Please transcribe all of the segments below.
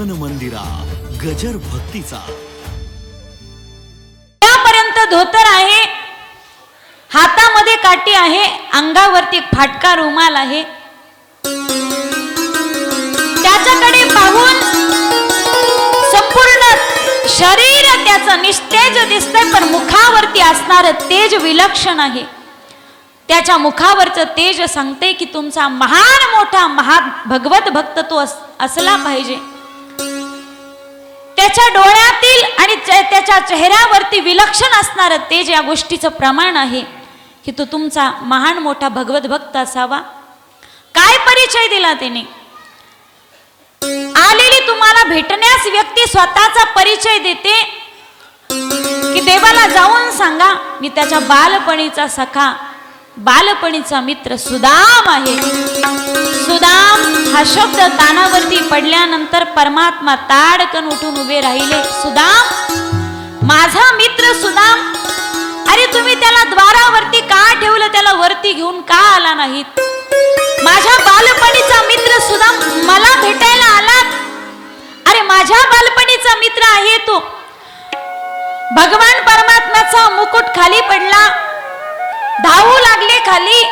मन मंदिरा गजर भक्तीचा. त्यापर्यंत धोतर आहे, हातामध्ये काठी आहे, अंगावरती फाटका रुमाल आहे. त्याच्याकडे पाहून संपूर्ण शरीर त्याचं निस्तेज दिसतंय, पण मुखावरती असणार तेज विलक्षण आहे. त्याच्या मुखावरचं तेज सांगते की तुमचा महान मोठा भगवत भक्त तो असला पाहिजे. त्याच्या डोळ्यातील आणि त्याच्या चेहऱ्यावरती विलक्षण असणार तेज या गोष्टीचं प्रमाण आहे की तो तुमचा महान मोठा भगवत भक्त असावा. काय परिचय दिला त्याने? आलेली तुम्हाला भेटण्यास व्यक्ती स्वतःचा परिचय देते की देवाला जाऊन सांगा मी त्याच्या बालपणीचा सखा, बालपणीचा मित्र सुदाम आहे. सुदाम हा शब्द कानावरती पडल्यानंतर परमात्मा ताडकन उठून उभे राहिले. सुदाम, माझा मित्र सुदाम, अरे तुम्ही त्याला द्वारावरती का ठेवलं? त्याला वरती घेऊन का आला नाहीत? माझ्या बालपणीचा मित्र सुदाम मला भेटायला आलात? अरे माझ्या बालपणीचा मित्र आहे तो. भगवान परमात्म्याचा मुकुट खाली पडला, धावू लागले खाली.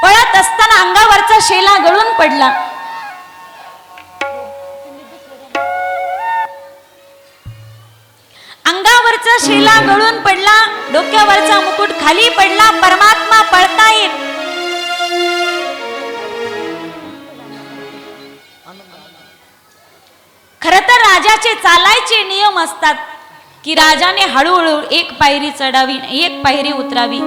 पळत असताना अंगावरचा शेला गळून पडला. अंगावरचा शेला गळून पडला, डोक्यावरचा मुकुट खाली पडला. परमात्मा पळतायत. खरं तर राजाचे चालायचे नियम असतात की राजाने हळूहळू एक पायरी चढावी, एक पायरी उतरावी.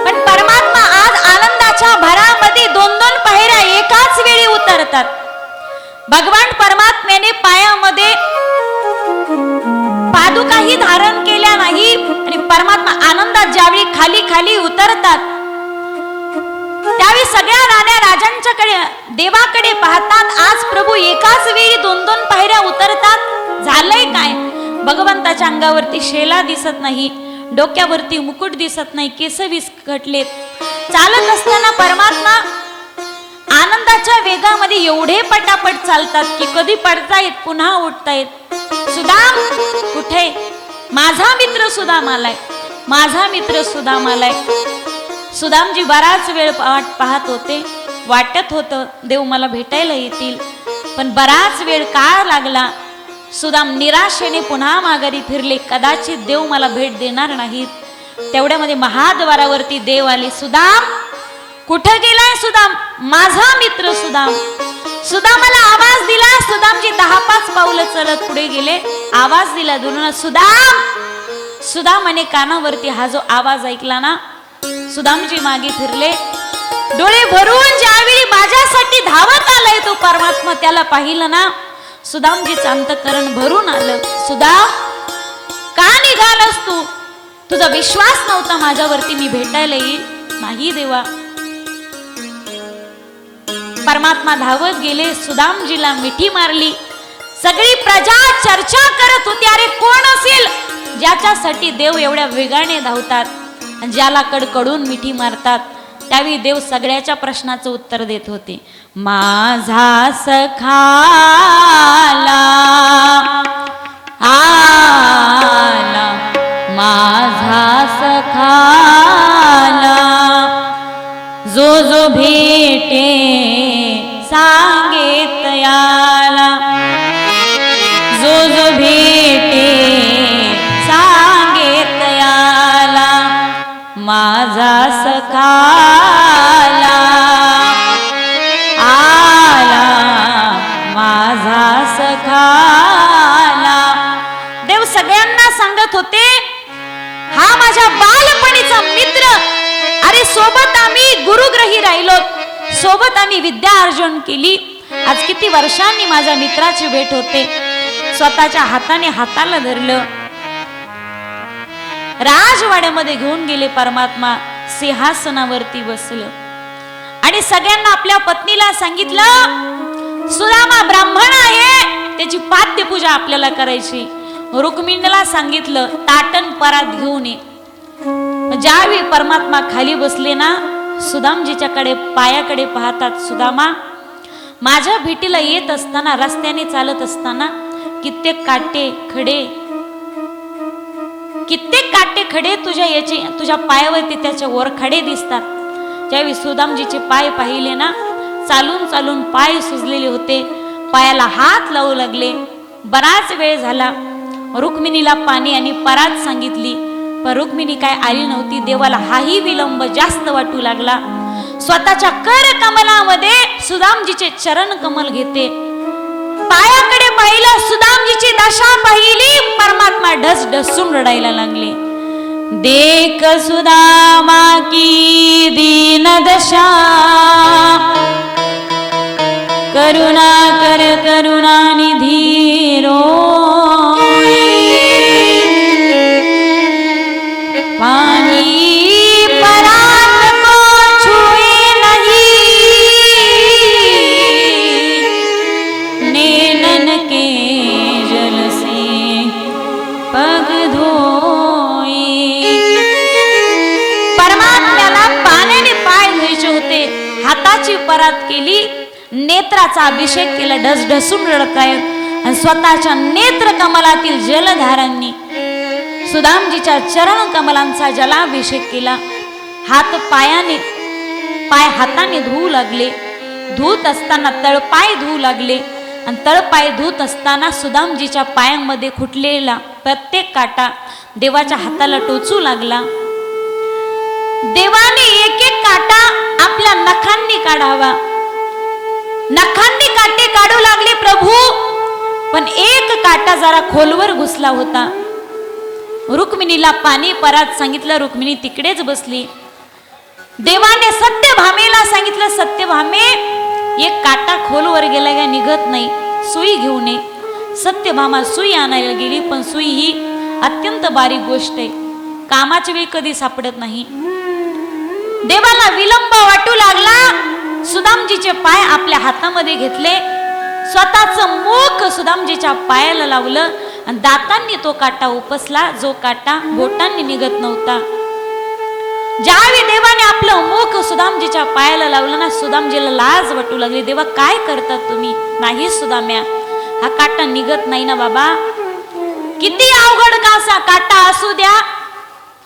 पण परमात्मा आज आनंदाच्या भरामध्ये दोन दोन पायऱ्या एकाच वेळी उतरतात. भगवान परमात्म्याने पायामध्ये पादुकाही धारण केल्या नाही आणि परमात्मा आनंदात ज्यावेळी खाली खाली उतरतात त्यावेळी सगळ्या राण्या राजांच्याकडे देवाकडे पाहतात. आज प्रभू एकाच वेळी दोन दोन पायऱ्या उतरतात, झालंय काय? भगवंताच्या अंगावरती शेला दिसत नाही, डोक्यावरती मुकुट दिसत नाही, केस विस्कटलेत. चालत असताना परमात्मा आनंदाच्या वेगामध्ये एवढे पटापट चालतात की कधी पडतायत पुन्हा उठतायत. सुदाम कुठे? माझा मित्र सुदाम आलाय, माझा मित्र सुदाम आलाय. सुदामजी बराच वेळ वाट पाहत होते. वाटत होतं देव मला भेटायला येतील, पण बराच वेळ काळ लागला. सुदाम निराशेने पुन्हा माघारी फिरले. कदाचित देव मला भेट देणार नाहीत. तेवढ्यामध्ये महाद्वारावरती देव आले. सुदाम कुठं गेलाय? सुदाम, माझा मित्र सुदाम. सुदामाला आवाज दिला. सुदामजी 10-5 पावलं चलत पुढे गेले. आवाज दिला दुरून, सुदाम. सुदामाने कानावरती हा जो आवाज ऐकला ना, सुदामजी मागे फिरले. डोळे भरून ज्यावेळी माझ्यासाठी धावत आलाय तो परमात्मा, त्याला पाहिलं ना, सुदामजीचं अंतःकरण भरून आलं. सुदाम, का निघालास तू? तुझा विश्वास नव्हता माझ्यावरती मी भेटायला येईल? नाही देवा. परमात्मा धावत गेले, सुदामजीला मिठी मारली. सगळी प्रजा चर्चा करत होती, अरे कोण असेल ज्याच्यासाठी देव एवढ्या वेगाने धावतात आणि ज्याला कडकडून मिठी मारतात? त्यावेळी देव सगळ्याच्या प्रश्नाचं उत्तर देत होते. माझा सखा आला, माझा सखा जो जो भेटे सांगेत याला, जो जो भेटे सांगेत याला, माझा सखा आला, माझा सखा. देव सगळ्यांना सांगत होते हा माझ्या बालपणीचा मित्र. अरे सोबत आम्ही गुरुग्रही राहिलो, सोबत आम्ही विद्या अर्जन केली. आज किती वर्षांनी माझ्या मित्राची भेट होते. स्वतःच्या हाताने हाताला धरलं, राजवाड्यामध्ये घेऊन गेले. परमात्मा सिंहासनावरती बसलं आणि सगळ्यांना आपल्या पत्नीला सांगितलं सुदामा ब्राह्मण आहे, त्याची पाद्यपूजा आपल्याला करायची. रुक्मिणीला सांगितलं ताटण परात घेऊन ये. ज्यावेळी परमात्मा खाली बसले ना, सुदामजीच्याकडे पायाकडे पाहतात. सुदामा, माझ्या भेटीला येत असताना, रस्त्याने चालत असताना कित्येक काटे खडे तुझ्या पायावरती त्याचे वरखडे दिसतात. ज्यावेळी सुदामजीचे पाय पाहिले ना, चालून चालून पाय सुजलेले होते, पायाला हात लावू लागले. बराच वेळ झाला. रुक्मिणीला पाणी आणि परात सांगितली, पण रुक्मिणी काय आली नव्हती. देवाला हाही विलंब जास्त वाटू लागला. स्वतःच्या कर कमलामध्ये सुदामजीचे चरण कमल घेते. पायाकडे पाहिलं, सुदामजीची दशा पाहिली, परमात्मा ढस ढसून रडायला लागले. देख सुदामा की दीन दशा, करुणा कर करुणा निधी रोय. पानी परात को छुए नहीं, नैनन के जल से पग धोए. परमात्म्याला पाण्याने पाय धुवायचे होते, हाताची परात केली, नेत्राचा अभिषेक केला. ढसढसून रडतायत आणि स्वतःच्या नेत्र कमलातील जलधारांनी सुदामजीच्या चरण कमलांचा जलाभिषेक केला. पाय हाताने धुवू लागले. धुत असताना तळपाय धुवू लागले आणि तळपाय धुत असताना सुदामजीच्या पायांमध्ये खुटलेला प्रत्येक काटा देवाच्या हाताला टोचू लागला. देवाने एक एक काटा आपल्या नखांनी काढावा. नखांनी काटे काढू लागले प्रभू, पण एक काटा जरा खोलवर घुसला होता. रुक्मिणीला पाणी परात सांगितलं, रुक्मिणी तिकडेच बसली. देवाने सत्यभामेला सांगितलं, सत्यभामे एक काटा खोलवर गेला का निघत नाही, सुई घेऊन ये. सत्यभामा सुई आणायला गेली, पण सुई ही अत्यंत बारीक गोष्ट आहे, कामाच्या वेळी कधी सापडत नाही. देवाला विलंब वाटू लागला. सुदामजीचे पाय आपल्या हातामध्ये घेतले, स्वतःचं मुख सुदामजीच्या पायाला लावलं आणि दातांनी तो काटा उपसला, जो काटा बोटांनी निघत नव्हता. ज्यावेळी देवाने आपलं मुख सुदामजीच्या पायाला लावलं ना, सुदामजीला लाज वाटू लागली. देवा काय करतात तुम्ही? नाही सुदाम्या, हा काटा निघत नाही ना बाबा. किती अवघड का असा काटा असू द्या,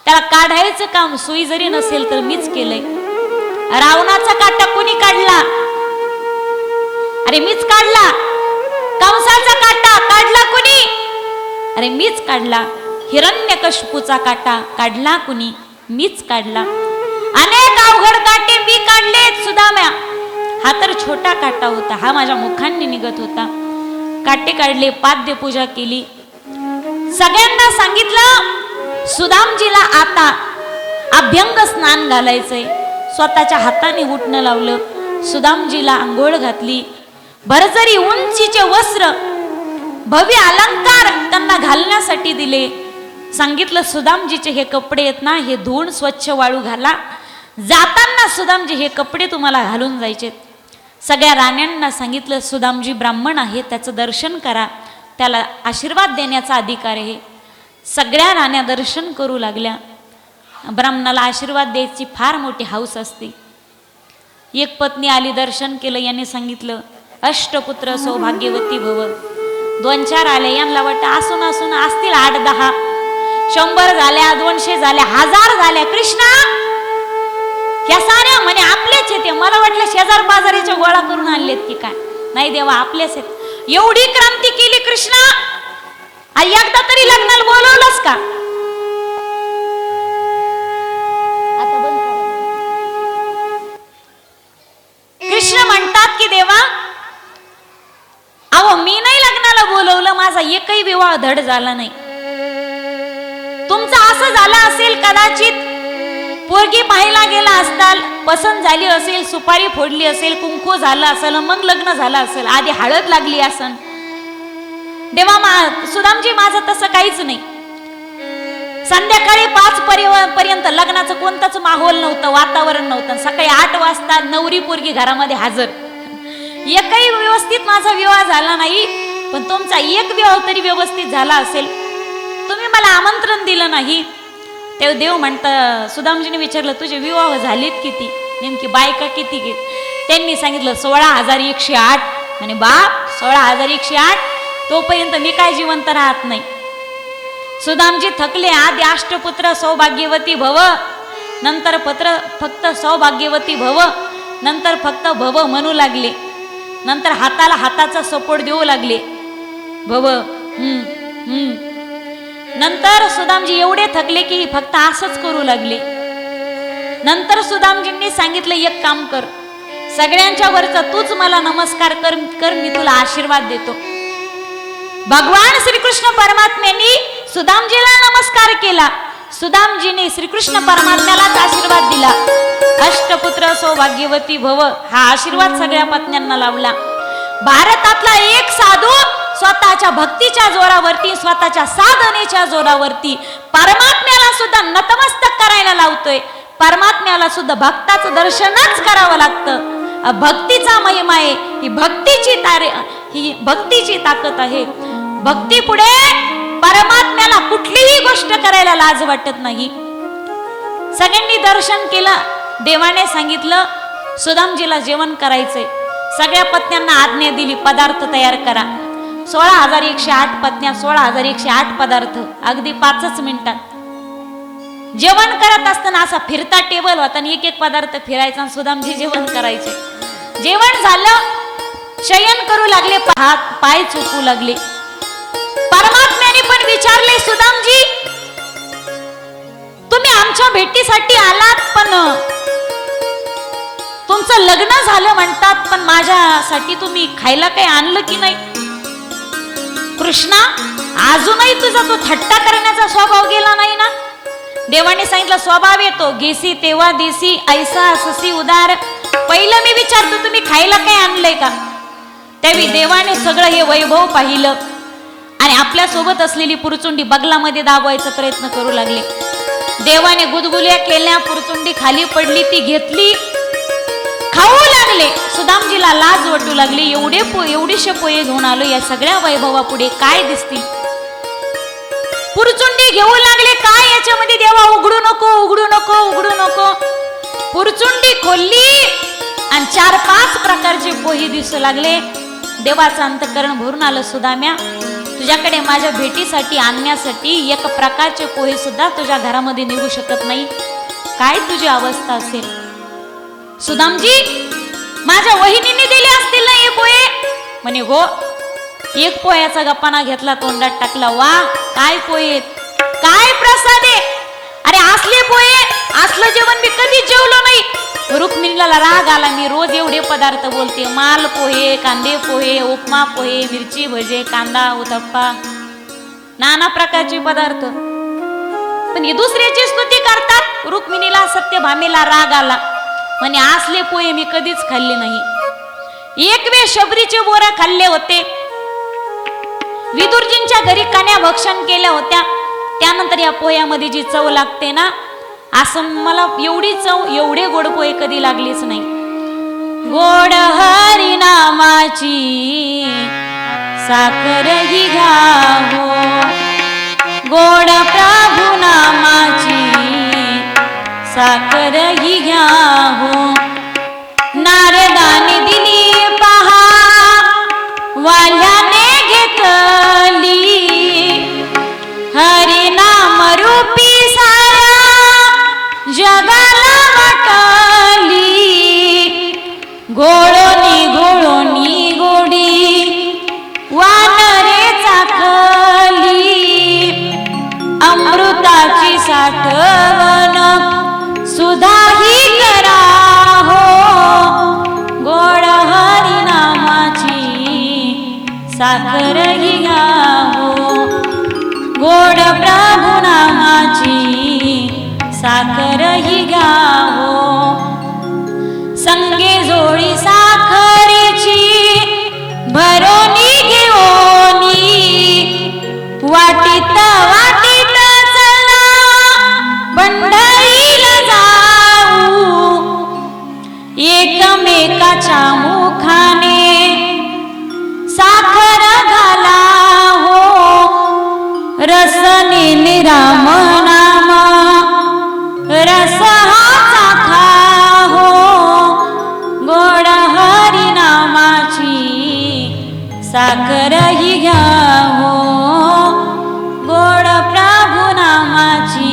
त्याला काढायचं काम सुई जरी नसेल तर मीच केलंय. रावणाचा काटा कोणी काढला? अरे मीच काढला. कंसाचा काटा काढला कोणी? अरे मीच काढला. हिरण्यकशिपूचा काटा काढला कोणी? मीच काढला. अनेक अवघड काटे मी काढलेत सुदाम्या. हा तर छोटा काटा होता, हा माझ्या मुखांनी निघत होता. काटे काढले, पाद्य पूजा केली. सगळ्यांना सांगितलं सुदामजीला आता अभ्यंग स्नान घालायचंय. स्वतःच्या हाताने उठणं लावलं. सुदामजीला आंघोळ घातली. भरजरी उंचीचे वस्त्र, भव्य अलंकार त्यांना घालण्यासाठी दिले. सांगितलं सुदामजीचे हे कपडे आहेत ना, हे धुवून स्वच्छ वाळू घाला. जाताना सुदामजी हे कपडे तुम्हाला घालून जायचे. सगळ्या राण्यांना सांगितलं सुदामजी ब्राह्मण आहे, त्याचं दर्शन करा, त्याला आशीर्वाद देण्याचा अधिकार आहे. सगळ्या राण्या दर्शन करू लागल्या. ब्राह्मणाला आशीर्वाद द्यायची फार मोठी हौस असते. एक पत्नी आली, दर्शन केलं, याने सांगितलं अष्टपुत्र सौभाग्यवती भव. 2-4 आले, यांना वाटतं असून असून असतील 8-10, 100 झाल्या, 200 झाल्या, 1000 झाल्या. कृष्णा या साऱ्या म्हणे आपलेच येते. मला वाटलं शेजार बाजारीच्या गोळा करून आणलेत की काय. नाही देवा, आपलेच आहेत. एवढी क्रांती केली कृष्णा, एकदा तरी लग्नाला बोलवलंस का? कृष्ण म्हणतात की देवा, अहो मी नाही लग्नाला बोलवलं, माझा एकही विवाह धड झाला नाही. तुमचं असं झालं असेल, कदाचित पोरगी पाहायला गेला असताल, पसंत झाली असेल, सुपारी फोडली असेल, कुंकू झालं असेल, मग लग्न झालं असेल, आधी हळद लागली असेल. देवा सुदामजी माझं तसं काहीच नाही. संध्याकाळी 5 पर्यंत लग्नाचं कोणतंच माहोल नव्हतं, वातावरण नव्हतं. सकाळी 8 वाजता नवरी पोरगी घरामध्ये हजर. एकही व्यवस्थित माझा विवाह झाला नाही, पण तुमचा एक विवाह तरी व्यवस्थित झाला असेल. तुम्ही मला आमंत्रण दिलं नाही. तेव्हा देव म्हणतं, सुदामजीने विचारलं तुझे विवाह झालेत किती, नेमकी बायका किती घेत? त्यांनी सांगितलं 16,108. म्हणे बाप 16,108, तोपर्यंत मी काय जिवंत राहत नाही. सुदामजी थकले. आधी अष्टपुत्र सौभाग्यवती भव, नंतर फक्त सौभाग्यवती भव, नंतर फक्त भव म्हणू लागले, नंतर हाताला हाताचा सपोर्ट देऊ लागले. भव नंतर सुदामजी एवढे थकले की फक्त असंच करू लागले. नंतर सुदामजींनी सांगितलं एक काम कर, सगळ्यांच्या वरचा तूच मला नमस्कार कर, मी तुला आशीर्वाद देतो. भगवान श्रीकृष्ण परमात्म्यांनी सुदामजीला नमस्कार केला. सुदामजीने श्रीकृष्ण परमात्म्यालाच आशीर्वाद दिला. अष्टपुत्र सौभाग्यवती भव हा आशीर्वाद सगळ्या पत्न्यांना लावला. भारतातला एक साधू स्वतःच्या भक्तीच्या जोरावरती, स्वतःच्या साधनेच्या जोरावरती परमात्म्याला सुद्धा नतमस्तक करायला लावतोय. परमात्म्याला सुद्धा भक्ताचं दर्शनच करावं लागतं. भक्तीचा महिमा आहे. ही भक्तीची ताकद आहे. भक्ती पुढे परमात्म्याला कुठलीही गोष्ट करायला लाज वाटत नाही. सगळ्यांनी दर्शन केलं. देवाने सांगितलं सुदामजीला जेवण करायचंय. सगळ्या पत्न्यांना आज्ञा दिली पदार्थ तयार करा. 16,108 पत्न्या, 16,108 पदार्थ अगदी 5 मिनिटात. जेवण करत असताना असा फिरता टेबल होता आणि एक पदार्थ फिरायचा. सुदामजी जेवण करायचे. जेवण झालं, शयन करू लागले, पाय चुकू लागले. परमात्म्याने पण विचारले सुदामजी तुम्ही आमच्या भेटीसाठी आलात, पण तुमचं लग्न झालं म्हणतात, पण माझ्यासाठी तुम्ही खायला काही आणलं की नाही? कृष्णा अजूनही तुझा तो थट्टा करण्याचा स्वभाव गेला नाही ना? देवाने सांगितलं स्वभाव येतो गेसी तेव्हा देसी, ऐसा अससी उदार. पहिलं मी विचारतो तुम्ही खायला काही आणलंय का? त्यावेळी देवाने सगळं हे वैभव पाहिलं आणि आपल्या सोबत असलेली पुरचुंडी बगलामध्ये दाबवायचा प्रयत्न करू लागले. देवाने गुदगुल्या केल्या, पुरचुंडी खाली पडली, ती घेतली, खाऊ लागले. सुदामजीला लाज वाटू लागली. एवढेशे पोहे घेऊन आलो, या सगळ्या वैभवा पुढे काय दिसतील? पुरचुंडी घेऊ लागले. काय याच्यामध्ये देवा? उघडू नको, उघडू नको, उघडू नको. पुरचुंडी खोलली आणि 4-5 प्रकारचे पोहे दिसू लागले. देवाचं अंतःकरण भरून आलं. सुदाम्या तुझ्याकडे माझ्या भेटीसाठी आणण्यासाठी एक प्रकारचे पोहे सुद्धा तुझ्या घरामध्ये निघू शकत नाही. काय तुझी अवस्था असेल? सुदामजी माझ्या वहिनीने दिले असतील ना हे पोहे? म्हणे हो. एक पोह्याचा गप्पाना घेतला, तोंडात टाकला. वा काय पोहे, काय प्रसाद आहे. अरे असले पोहे, असलं जेवण मी कधीच जेवलो नाही. रुक्मिणीला राग आला. मी रोज एवढे पदार्थ बोलते, माल पोहे, कांदे पोहे, उपमा पोहे, मिरची भजे, कांदा उत्तप्पा, नाना प्रकारचे पदार्थ. पण हे दुसऱ्याची स्तुती करतात. रुक्मिणीला सत्यभामेला राग आला. म्हणे असले पोहे मी कधीच खाल्ले नाही. एक वेळ शबरीचे बोरं खाल्ले होते. विदुरजींच्या घरी कन्या भक्षण केल्या होत्या. त्यानंतर या पोह्यामध्ये जी चव लागते ना, असं मला एवढी चव, एवढे गोड पोहे कधी लागलेच नाही. गोड हरी नामाची साखर ही घ्यावो, गोड प्रभू नामाची साखर ही घ्यावो. नारदाने दिली पहा, वाल्याने घेतली, हरी नाम रूपी साऱ्या जगाला वाटली. गोडोनी गोडोनी गोडी वानरे चाखली, अमृताची साठवण सुधाही करा हो. गोड हरी नामाची साखर ही घ्यावो, गोड प्रभू नामाची साखर ही घ्यावो. संगे जोडी साखरेची भरोनी घेऊनी, वाटीत वाटीत चला पंढरीला जाऊ. एकमेकाच्या मुखाने साखर घाला हो, रसने राम नाम रस हा चाखा हो. गोड साखर ही घ्या हो गोड प्रभू नामाची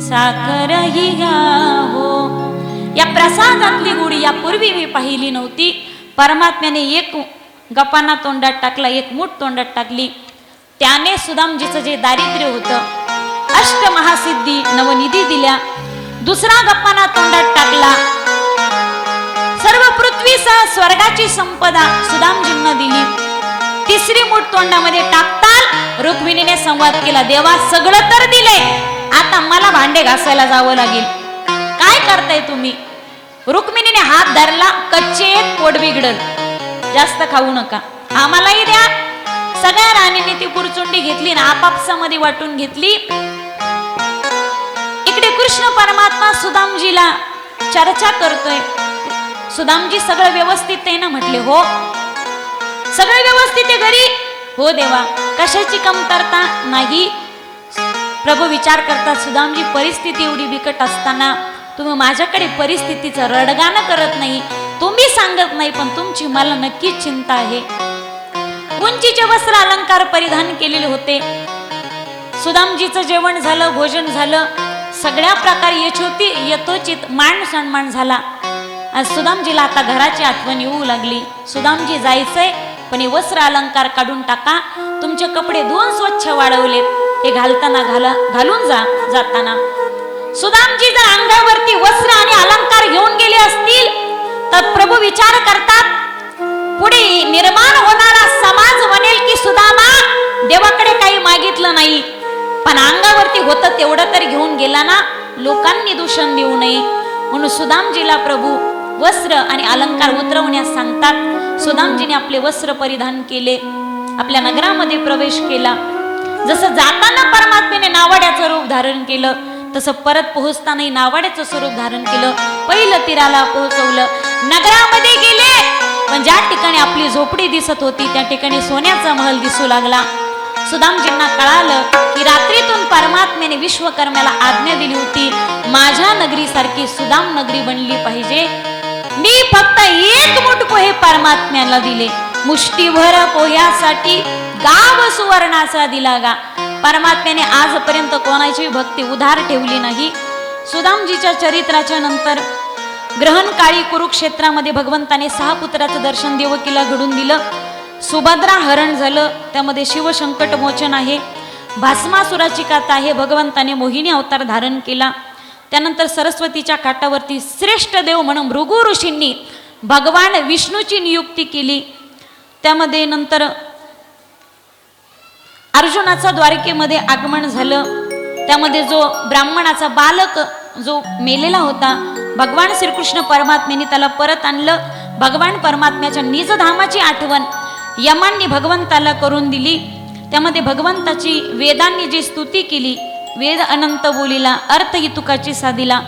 साखर ही घ्या हो. या प्रसादातली गोडी यापूर्वी मी पाहिली नव्हती. परमात्म्याने एक गपाना तोंडात टाकला, एक मूठ तोंडात टाकली. त्याने सुदामजीचं जे दारिद्र्य होतं, अष्टमहासिद्धी नवनिधी दिल्या. दुसरा गप्पाना तोंडात टाकला, सर्व पृथ्वीसह स्वर्गाची संपदा सुदामजींना दिली. तिसरी मूठ तोंडामध्ये टाकताल रुक्मिणीने संवाद केला, देवा सगळं तर दिले, आता मला भांडे घासायला जावं लागेल, काय करताय तुम्ही. रुक्मिणीने हात धरला, कच्चे पोट बिघडल, जास्त खाऊ नका, आम्हालाही द्या. सगळ्या राणीने ती पुरचुंडी घेतली ना आपापसामध्ये वाटून घेतली. इकडे कृष्ण परमात्मा सुदामजीला चर्चा करतोय. सुदामजी सगळं व्यवस्थित आहे ना. म्हटले हो सगळं व्यवस्थित आहे घरी. हो देवा, कशाची कमतरता नाही. प्रभू विचार करतात, सुदामजी परिस्थिती एवढी बिकट असताना तुम्ही माझ्याकडे परिस्थितीचं रडगाणं करत नाही, तुम्ही सांगत नाही, पण तुमची मला नक्कीच चिंता आहे. उंचीचे वस्त्र अलंकार परिधान केलेले होते. सुदामजीचं जेवण झालं, भोजन झालं, सगळ्या प्रकारे यथोचित मान सन्मान झाला. आज सुदामजीला आता घराची आठवण येऊ लागली. सुदामजी जायचंय, पण हे वस्त्र अलंकार काढून टाका, तुमचे कपडे धुवून स्वच्छ वाळवलेत, हे घालताना घालून जा. जाताना सुदामजी जर अंगावरती वस्त्र आणि अलंकार घेऊन गेले असतील तर प्रभू विचार करतात, पुढे निर्माण होणारा समाज म्हणेल की सुदामा देवाकडे काही मागितलं नाही, पण अंगावरती होतं तेवढं तर घेऊन गेला ना, लोकांनी दूषण देऊ नये म्हणून सुदामजीला प्रभू वस्त्र आणि अलंकार उतरवण्यास सांगतात. सुदामजीने आपले वस्त्र परिधान केले, आपल्या नगरामध्ये प्रवेश केला. जसं जाताना परमात्म्याने नावाड्याचं रूप धारण केलं, तसं परत पोहोचतानाही नावाड्याचं स्वरूप धारण केलं. पहिलं तीराला पोहोचवलं, नगरामध्ये गेले, पण ज्या ठिकाणी आपली झोपडी दिसत होती त्या ठिकाणी सोन्याचा महल दिसू लागला. सुदामजींना कळालं की रात्रीतून परमात्म्याने विश्वकर्म्याला आज्ञा दिली होती, माझ्या नगरीसारखी सुदाम नगरी बनली पाहिजे. मी फक्त एक मुठ पोहे परमात्म्याला दिले, मुष्टीभर पोह्यासाठी गाव सुवर्णाचा दिला गा. परमात्म्याने आजपर्यंत कोणाची भक्ती उधार ठेवली नाही. सुदामजीच्या चरित्राच्या नंतर ग्रहणकाळी कुरुक्षेत्रामध्ये भगवंताने 6 पुत्राचं दर्शन देवकीला घडून दिलं. सुभद्रा हरण झालं, त्यामध्ये शिवसंकट मोचन आहे. भास्मासुराची कथा आहे, भगवंताने मोहिनी अवतार धारण केला. त्यानंतर सरस्वतीच्या काठावरती श्रेष्ठ देव म्हणून भृगु ऋषींनी भगवान विष्णूची नियुक्ती केली. त्यामध्ये नंतर अर्जुनाचा द्वारकेमध्ये आगमन झालं. त्यामध्ये जो ब्राह्मणाचा बालक जो मेलेला होता, भगवान श्रीकृष्ण परमात्म्याने त्याला परत आणलं. भगवान परमात्म्याच्या निजधामाची आठवण यमांनी भगवंताला करून दिली. त्यामध्ये भगवंताची वेदांनी जी स्तुती केली, वेद अनंत बोलिला, अर्थ ही तुकाची साधिला,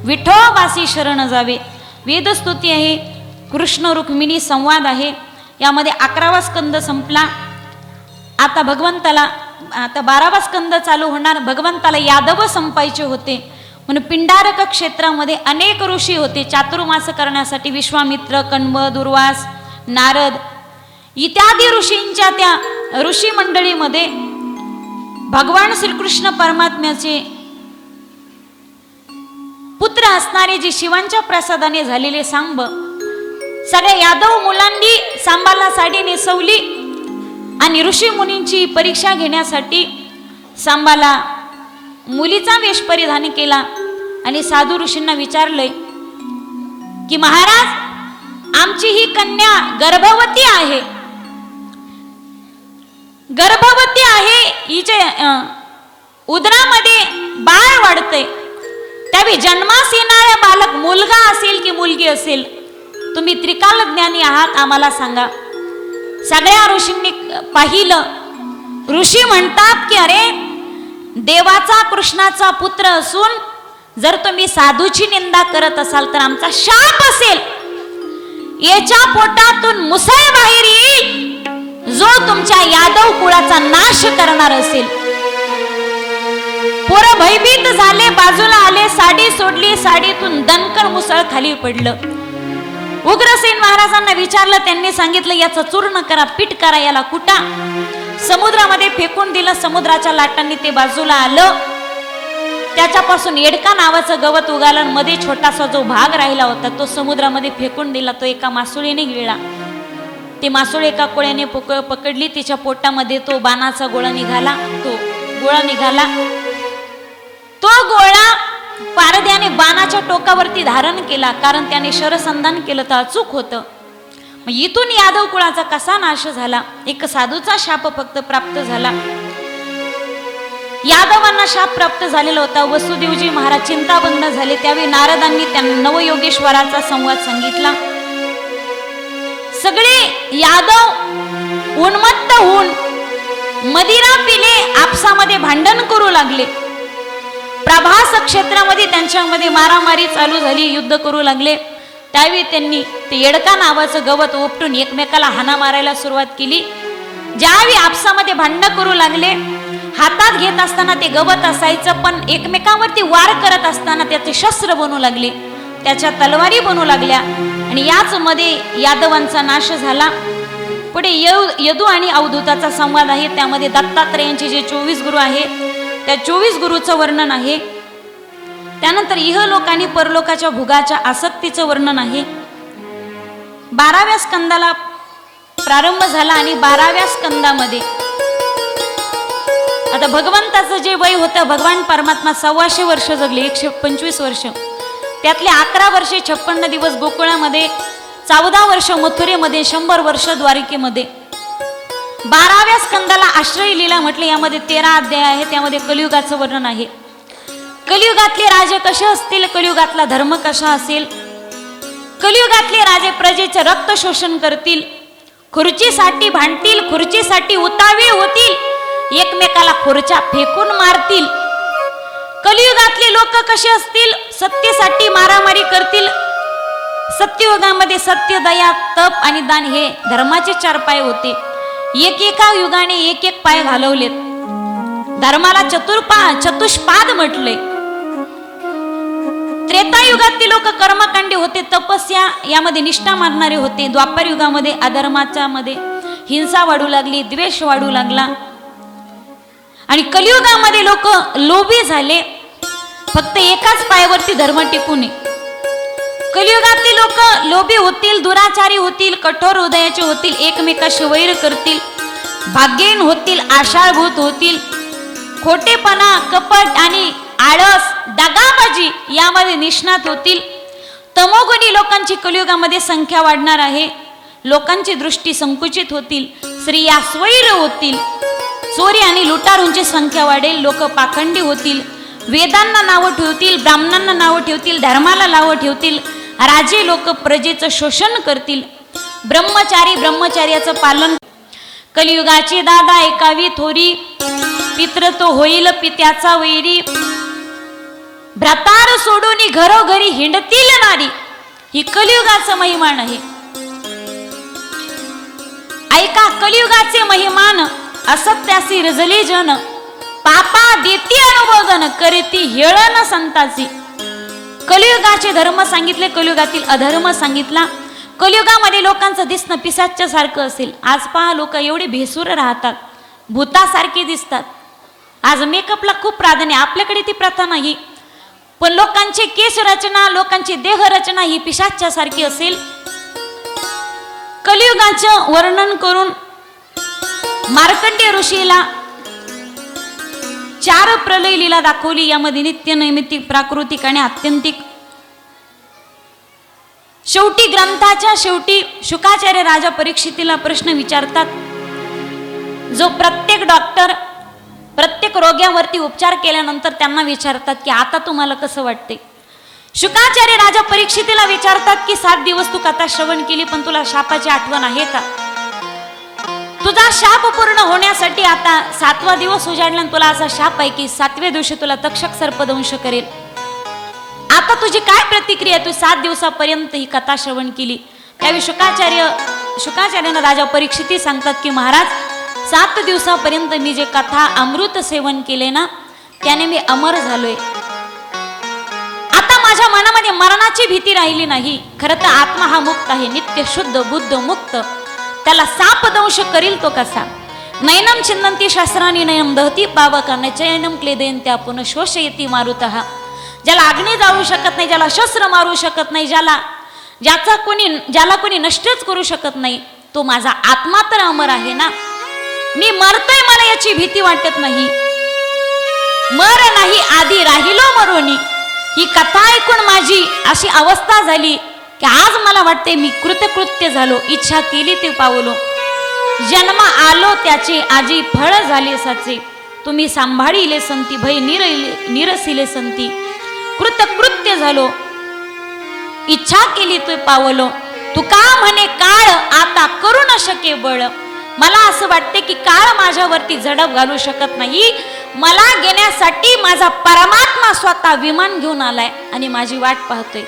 विठोबासी शरण जावे, वेदस्तुती आहे. कृष्ण रुक्मिणी संवाद आहे. यामध्ये 11वा स्कंद संपला. आता भगवंताला 12वा स्कंद चालू होणार. भगवंताला यादव संपायचे होते म्हणून पिंडारक क्षेत्रामध्ये अनेक ऋषी होते चातुर्मास करण्यासाठी. विश्वामित्र, कण्व, दुर्वास, नारद इत्यादी ऋषींच्या त्या ऋषी मंडळीमध्ये भगवान श्रीकृष्ण परमात्म्याचे पुत्र असणारे जे शिवांच्या प्रसादाने झालेले सांब, सगळ्या यादव मुलांनी सांबाला साडी नेसवली आणि ऋषी मुनींची परीक्षा घेण्यासाठी सांबाला मुलीचा वेश परिधान केला. आणि साधू ऋषींना विचारलंय की महाराज, आमची ही कन्या गर्भवती आहे, गर्भवती आहे, हिच्या उदरामध्ये बाळ वाढतंय, त्यावेळी जन्मास येणारा बालक मुलगा असेल की मुलगी असेल, तुम्ही त्रिकाल ज्ञानी आहात, आम्हाला सांगा. सगळ्या ऋषींनी पाहिलं. ऋषी म्हणतात की अरे, देवाचा कृष्णाचा पुत्र असून जर तुम्ही साधूची निंदा करत असाल तर आमचा शाप असेल. याच्या पोटातून मुसळ बाहेर येईल जो तुमच्या यादव कुळाचा नाश करणार असेल. पोरं भयभीत झाले, बाजूला आले, साडी सोडली, साडीतून दणकन मुसळ खाली पडलं. उग्रसेन महाराजांना विचारलं, त्यांनी सांगितलं याचं चूर्ण करा, पीठ करा, याला कुटा. समुद्रामध्ये फेकून दिलं. समुद्राच्या लाटांनी ते बाजूला आलं. त्याच्यापासून येडका नावाचं गवत उगालं. मध्ये छोटासा जो भाग राहिला होता तो समुद्रामध्ये फेकून दिला. तो एका मासुळीने गिळला. ते मासुळ एका कोळ्याने पकडली. तिच्या पोटामध्ये तो बाणाचा गोळा निघाला. तो गोळा निघाला. तो गोळा पारध्याने बाणाच्या टोकावरती धारण केला, कारण त्याने शरसंधान केलं तर अचूक होतं. मग इथून यादव कुळाचा कसा नाश झाला? एक साधूचा शाप फक्त प्राप्त झाला. यादवांना शाप प्राप्त झालेला होता. वसुदेवजी महाराज चिंताभंग झाले. त्यावेळी नारदांनी त्यांना नवयोगेश्वराचा संवाद सांगितला. सगळे यादव उन्मत्त होऊन मदिरा पिले, आपसामध्ये भांडण करू लागले. प्रभास क्षेत्रामध्ये त्यांच्यामध्ये मारामारी चालू झाली. युद्ध करू लागले. त्यावेळी त्यांनी ते येडका नावाचं गवत उपटून एकमेकाला हाना मारायला सुरुवात केली. ज्यावेळी आपसामध्ये भांडण करू लागले, हातात घेत असताना ते गवत असायचं, पण एकमेकांवरती वार करत असताना त्याचे शस्त्र बनू लागले. त्याच्या तलवारी बनू लागल्या आणि याच मध्ये यादवांचा नाश झाला. पुढे यदू आणि अवधूताचा संवाद आहे. त्यामध्ये दत्तात्रेयांचे जे 24 गुरु आहे त्या 24 गुरुचं वर्णन आहे. त्यानंतर इहलोक आणि परलोकाच्या भुगाच्या आसक्तीचं वर्णन आहे. 12व्या स्कंदाला प्रारंभ झाला आणि 12व्या स्कंदामध्ये आता भगवंताचं जे वय होतं, भगवान परमात्मा 125 वर्ष जगले, 125 वर्ष. त्यातले 11 वर्षे 56 दिवस गोकुळामध्ये, 14 वर्ष मथुरेमध्ये, 100 वर्ष द्वारिकेमध्ये. 12व्या स्कंदाला आश्रय लीला म्हटले. यामध्ये 13 अध्याय आहे. त्यामध्ये कलियुगाचं वर्णन आहे. कलियुगातले राजे कसे असतील, कलियुगातला धर्म कसा असेल. कलियुगातले राजे प्रजेचे रक्त शोषण करतील, खुर्चीसाठी भांडतील, खुर्चीसाठी उतावीळ होतील, एकमेकाला खुर्च्या फेकून मारतील. कलियुगातले लोक कसे असतील, सत्तेसाठी मारामारी करतील. सत्ययुगामध्ये सत्य, दया, तप आणि दान हे धर्माचे 4 पाय होते. एकेका युगाने एक एक पाय घालवलेत. धर्माला चतुष्पाद म्हटले. त्रेतायुगातले लोक कर्मकांडी होते, तपस्या यामध्ये निष्ठा मानणारे होते. द्वापर युगामध्ये अधर्माच्या मध्ये हिंसा वाढू लागली, द्वेष वाढू लागला. आणि कलियुगामध्ये लोक लोभी झाले, फक्त एकाच पायावरती धर्म टिकून. कलियुगातली लोक लोभी होतील, दुराचारी होतील, कठोर हृदयाचे होतील, एकमेकाशी वैर करतील, भाग्यहीन होतील, आशाळभूत होतील, खोटेपणा, कपट आणि आळस, दगाबाजी यामध्ये निष्णात होतील. तमोगुणी लोकांची कलियुगामध्ये संख्या वाढणार आहे. लोकांची दृष्टी संकुचित होतील, स्त्रिया स्वैर होतील, चोरी आणि लुटारूंची संख्या वाढेल. लोक पाखंडी होतील, वेदांना नावं ठेवतील, ब्राह्मणांना नावं ठेवतील, धर्माला नावं ठेवतील. राजे लोक प्रजेचं शोषण करतील. ब्रह्मचारी ब्रह्मचार्याचं पालन. कलियुगाचे दादा ऐकावी थोरी, पित्र तो होईल पित्याचा वैरी. भ्रातार सोडून घरोघरी हिंडतील नारी. ही कलियुगाचं महिमान आहे. ऐका कलियुगाचे महिमान. असत्यासी रजले जन, पापा देती अनुभोगन, करती हेळन संताची. कलियुगाचे धर्म सांगितले, कलियुगातील अधर्म सांगितला. कलियुगामध्ये लोकांचं दिसणं पिशाच्या सारखं असेल. आज पहा लोक एवढे भेसूर राहतात, भूतासारखे दिसतात. आज मेकअपला खूप प्राधान्य. आपल्याकडे ती प्रथा नाही, पण लोकांची केस रचना, लोकांची देह रचना ही पिशाच्या सारखी असेल. कलियुगाचं वर्णन करून मार्कंडेय ऋषीला 4 प्रलय लीला दाखवली. यामध्ये नित्य, नैमित्तिक, प्राकृतिक आणि आत्यंतिक. शेवटी ग्रंथाच्या शेवटी शुकाचार्य राजा परीक्षितीला प्रश्न विचारतात. जो प्रत्येक डॉक्टर प्रत्येक रोग्यावरती उपचार केल्यानंतर त्यांना विचारतात की आता तुम्हाला कसं वाटते. शुकाचार्य राजा परीक्षितीला विचारतात की 7 दिवस तू कथा श्रवण केली, पण तुला शापाची आठवण आहे का? तुझा शाप पूर्ण होण्यासाठी आता 7वा दिवस उजाडला, तुला असा शाप आहे की 7व्या दिवशी तुला तक्षक सर्पदंश करेल. आता तुझी काय प्रतिक्रिया? तू 7 दिवसापर्यंत ही कथा श्रवण केली. त्यावेळी शुकाचार्यांना राजा परीक्षिती सांगतात की महाराज, 7 दिवसापर्यंत मी जे कथा अमृत सेवन केले ना, त्याने मी अमर झालोय. आता माझ्या मनामध्ये आत्म्यामध्ये मरणाची भीती राहिली नाही. खरं तर आत्मा हा मुक्त आहे, नित्य शुद्ध बुद्ध मुक्त. त्याला साप दंश करील तो कसा. नयनम छिन्नंती शास्त्रानी नयनम दहती पावका नचयनम क्लेदयंत्या पुनः शोषयती मारुतः. ज्याला अग्नी जाळू शकत नाही, ज्याला शस्त्र मारू शकत नाही, ज्याला कोणी नष्टच करू शकत नाही, तो माझा आत्मा तर अमर आहे ना. मी मरतोय, मला याची भीती वाटत नाही. मर नाही आधी राहिलो मरोनी. ही कथा ऐकून माझी अशी अवस्था झाली की आज मला वाटते मी कृतकृत्य झालो. इच्छा केली ते पावलो. जन्म आलो त्याचे आजी फळ झाले साचे. तुम्ही सांभाळिले संती भय निरसिले संती. कृतकृत्य झालो, इच्छा केली ते पावलो. तुका म्हणे काळ आता करू न शके बळ. मला असं वाटते की काळ माझ्यावरती झडप घालू शकत नाही. मला घेण्यासाठी माझा परमात्मा स्वतः विमान घेऊन आलाय आणि माझी वाट पाहतोय.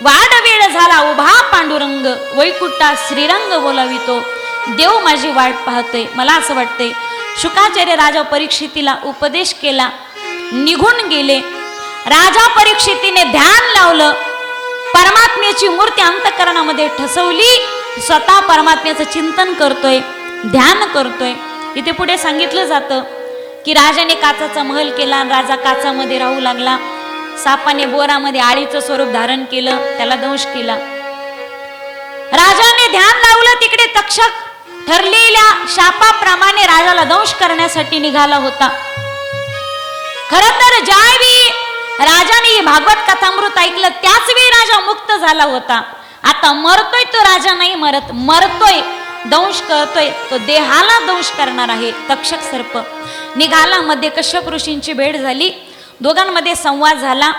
वाढ वेळ झाला उभा पांडुरंग. वैकुंठा श्रीरंग बोलावितो. देव माझी वाट पाहतोय. मला असं वाटतंय शुकाचार्य राजा परीक्षितीला उपदेश केला, निघून गेले. राजा परीक्षितीने ध्यान लावलं, परमात्म्याची मूर्ती अंतःकरणामध्ये ठसवली. स्वतः परमात्म्याचं चिंतन करतोय, ध्यान करतोय. इथे पुढे सांगितलं जातं की राजाने काचाचा महल केला, राजा काचामध्ये राहू लागला. सापाने बोरामध्ये आळीचं स्वरूप धारण केलं, त्याला दंश केला. राजाने ध्यान लावलं, तिकडे तक्षक ठरलेल्या शापाप्रमाणे राजाला दंश करण्यासाठी निघाला होता. खर तर ज्यावेळी राजाने ही भागवत कथामृत ऐकलं त्याच वेळी राजा मुक्त झाला होता. आता मरतोय तो राजा नाही मरत, मरतोय, दंश करतोय, तो देहाला दंश करणार आहे. तक्षक सर्प निघाला. मध्ये कश्यप ऋषींची भेट झाली, दोघांमध्ये संवाद झाला.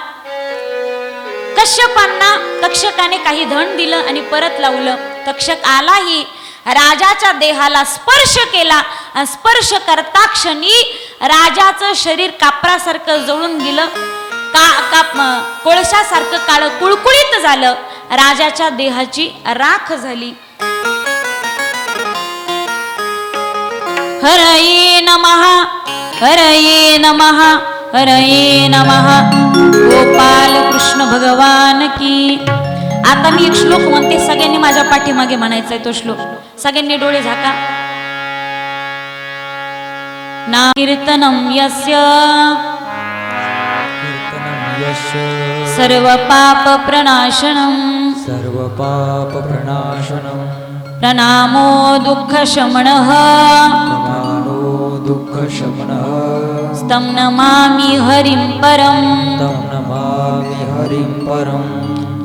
कश्यपांना तक्षकाने काही धन दिलं आणि परत लावलं. तक्षक आलाही राजाच्या देहाला स्पर्श केला. स्पर्श करता क्षणी राजाचं शरीर कापरासारखं जळून गेलं, कोळशासारखं काळं कुळकुळीत झालं. राजाच्या देहाची राख झाली. हरये नमः हरये नमः हरये नमः. गोपाल कृष्ण भगवान की. आता मी एक श्लोक म्हणते, सगळ्यांनी माझ्या पाठीमागे म्हणायचा आहे तो श्लोक. सगळ्यांनी डोळे झाका. ना कीर्तनम यस्य सर्व पाप प्रणाशनम प्रणामो दुःख शमनः स्तं नमामि हरिं परं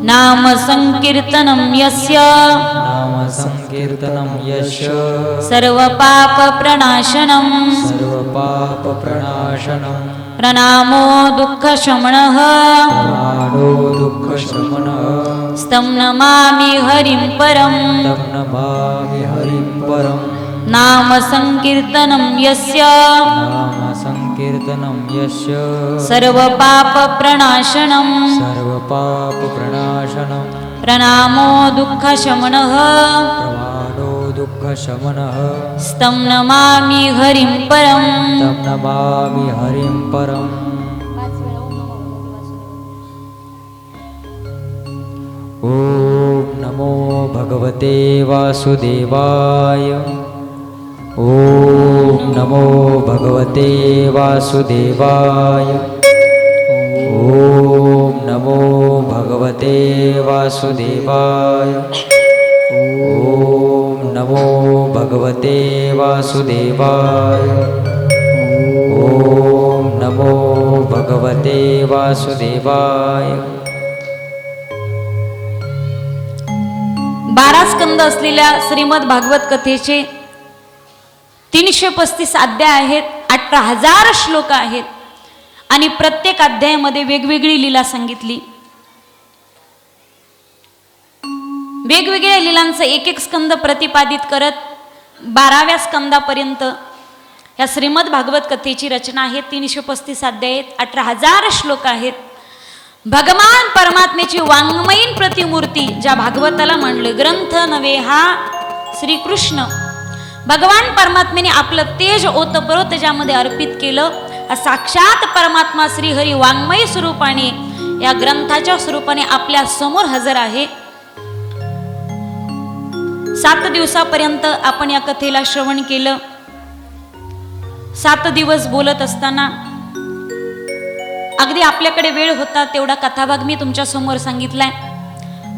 नाम संकीर्तनं यस्य सर्व पाप प्रणाशनं प्रणामो दुःख शमनः स्तं नमामि हरिं परं नाम संकीर्तनं यस्य सर्व पाप प्रणाशनं प्रणामो दुःख शमनः स्तं नमामि हरिं परं ओम नमो भगवते वासुदेवाय. ओम नमो भगवते वासुदेवाय. ओम नमो भगवते वासुदेवाय. ओम नमो भगवते वासुदेवाय. ओम नमो भगवते वासुदेवाय. 12 स्कंद असलेल्या श्रीमद भागवत कथेचे 335 अध्याय आहेत. 18,000 श्लोक आहेत आणि प्रत्येक अध्यायामध्ये वेगवेगळी लीला सांगितली. वेगवेगळ्या लीलांचं एक एक स्कंद प्रतिपादित करत 12व्या स्कंदापर्यंत या श्रीमद भागवत कथेची रचना आहे. 335 अध्याय आहेत, 18,000 श्लोक आहेत. भगवान परमात्म्याची वाङ्मयीन प्रतिमूर्ती ज्या भागवताला म्हणलं, ग्रंथ नव्हे हा श्रीकृष्ण. भगवान परमात्म्याने आपलं तेज ओतप्रोत ज्यामध्ये अर्पित केलं. साक्षात परमात्मा श्रीहरी वाङ्मयी स्वरूपाने या ग्रंथाच्या स्वरूपाने आपल्या समोर हजर आहे. 7 दिवसापर्यंत आपण या कथेला श्रवण केलं. 7 दिवस बोलत असताना अगदी आपल्याकडे वेळ होता तेवढा कथाभाग मी तुमच्या समोर सांगितलाय.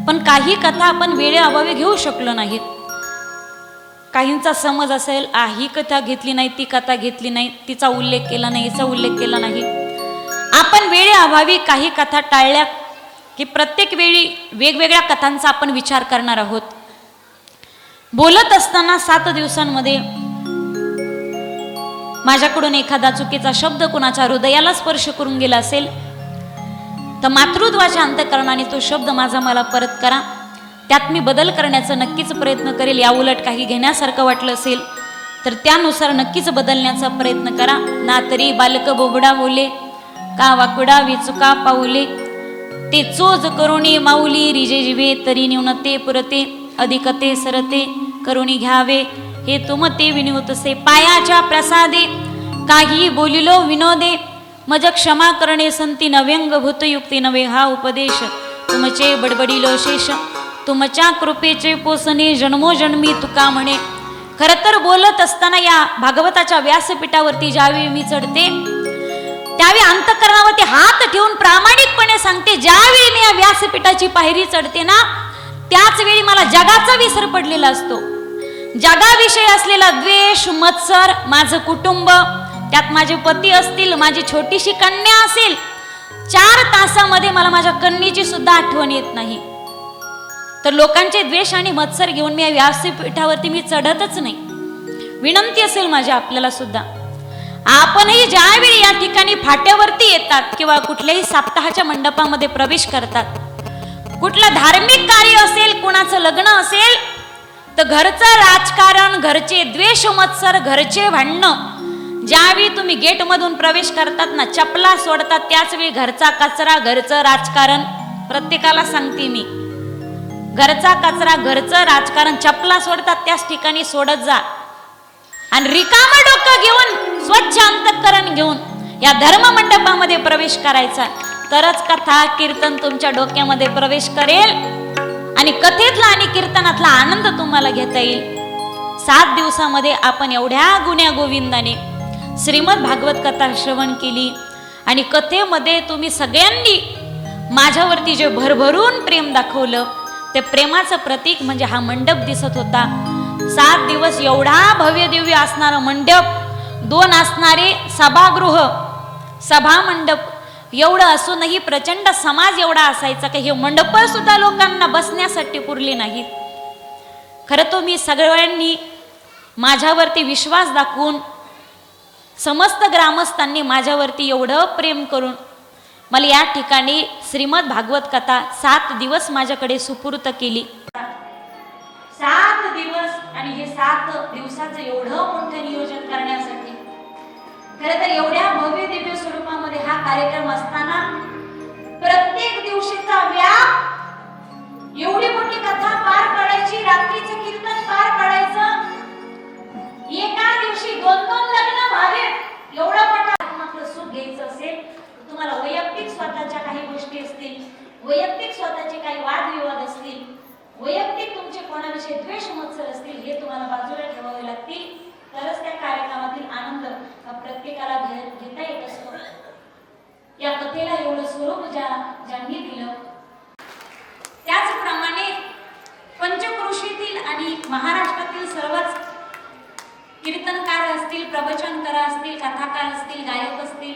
पण काही कथा आपण वेळेअभावी घेऊ शकलो नाहीत. काहींचा समज असेल ही कथा घेतली नाही, ती कथा घेतली नाही, तिचा उल्लेख केला नाही, याचा उल्लेख केला नाही. आपण वेळेअभावी काही कथा टाळल्या की प्रत्येक वेळी वेगवेगळ्या कथांचा आपण विचार करणार आहोत. बोलत असताना 7 दिवसांमध्ये माझ्याकडून एखादा चुकीचा शब्द कुणाच्या हृदयाला स्पर्श करून गेला असेल तर मातृत्वाच्या अंतःकरणाने तो शब्द माझा मला परत करा. त्यात मी बदल करण्याचा नक्कीच प्रयत्न करेल. या उलट काही घेण्यासारखं वाटलं असेल तर त्यानुसार नक्कीच बदलण्याचा प्रयत्न करा. ना तरी बालक बोबडा बोले का वाकुडा विचुका पाऊले ते चोज करुणी माऊली रिजे जिवे तरी न्यूनते पुरते अधिकते सरते करुणी घ्यावे हे तुम ते विनवतसे पायाच्या प्रसादे काही बोलिलो विनोदे मज क्षमा करणे संती नव्यंग भूतयुक्ती नवे हा उपदेश तुमचे बडबडिलो शेष तुमच्या कृपेचे पोसणे जन्मोजन्मी तुका म्हणे. खरं तर बोलत असताना या भागवताच्या व्यासपीठावरती ज्यावेळी मी चढते त्यावेळी अंतःकरणावरती हात ठेवून प्रामाणिकपणे सांगते, ज्यावेळी मी या व्यासपीठाची पायरी चढते ना त्याच वेळी मला जगाचा विसर पडलेला असतो. जगाविषयी असलेला द्वेष मत्सर, माझं कुटुंब, त्यात माझे पती असतील, माझी छोटीशी कन्या असेल, 4 तासामध्ये मला माझ्या कन्येची सुद्धा आठवण येत नाही. तर लोकांचे द्वेष आणि मत्सर घेऊन मी या व्यासपीठावरती मी चढतच नाही. विनंती असेल माझी आपल्याला सुद्धा, आपणही ज्यावेळी या ठिकाणी फाट्यावरती येतात किंवा कुठल्याही सप्ताहाच्या मंडपामध्ये प्रवेश करतात, कुठलं धार्मिक कार्य असेल, कुणाचं लग्न असेल, तर घरचं राजकारण, घरचे द्वेष मत्सर, घरचे भांडणं ज्यावेळी तुम्ही गेटमधून प्रवेश करतात ना, चपला सोडतात त्याच वेळी घरचा कचरा, घरचं राजकारण, प्रत्येकाला सांगते मी, घरचा कचरा, घरचं राजकारण चपला सोडतात त्याच ठिकाणी सोडत जा आणि रिकामं डोकं घेऊन स्वच्छ अंतःकरण घेऊन या धर्म मंडपामध्ये प्रवेश करायचा. तरच कथा कीर्तन तुमच्या डोक्यामध्ये प्रवेश करेल आणि कथेतला आणि कीर्तनातला आनंद तुम्हाला घेता येईल. 7 दिवसामध्ये आपण एवढ्या गुण्या गोविंदाने श्रीमद भागवत कथा श्रवण केली आणि कथेमध्ये तुम्ही सगळ्यांनी माझ्यावरती जे भरभरून प्रेम दाखवलं ते प्रेमाचं प्रतीक म्हणजे हा मंडप दिसत होता. 7 दिवस एवढा भव्य दिव्य असणारा मंडप, 2 असणारे सभागृह, सभा मंडप, एवढं असूनही प्रचंड समाज एवढा असायचा की हे मंडप सुद्धा लोकांना बसण्यासाठी पुरले नाहीत. खरं तो मी सगळ्यांनी माझ्यावरती विश्वास दाखवून समस्त ग्रामस्थांनी माझ्यावरती एवढं प्रेम करून मला या ठिकाणी श्रीमद भागवत कथा 7 दिवस माझ्याकडे सुपूर्त केली. 7 दिवस आणि हे 7 दिवसाचं एवढं मोठं नियोजन करण्यासाठी खरं तर एवढ्या भव्य दिव्य स्वरूपामध्ये हा कार्यक्रम असताना प्रत्येक दिवशीचा व्याप, एवढी मोठी कथा पार पाडायची, रात्रीचं कीर्तन पार पाडायचं, एका दिवशी 2-2 लग्न व्हावे, एवढं मोठं आपलं सुख घ्यायचं असेल, तुम्हाला वैयक्तिक स्वतःच्या काही गोष्टी असतील, वैयक्तिक स्वतःचे काही वादविवाद असतील, वैयक्तिक तुमचे कोणाविषयी द्वेष मत्सर असतील, हे तुम्हाला बाजूला ठेवावे लागतील. तरच त्या कार्यक्रमातील आनंद प्रत्येकाला घेता येत असतो. या कथेला एवढं स्वरूप ज्यांनी दिलं, त्याचप्रमाणे पंचक्रोशीतील आणि महाराष्ट्रातील सर्वच कीर्तनकार असतील, प्रवचनकार असतील, कथाकार असतील, गायक असतील,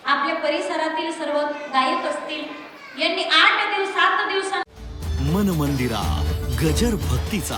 आपल्या परिसरातील सर्व गायक असतील, यांनी 7 दिवसांत मन मंदिरा गजर भक्तीचा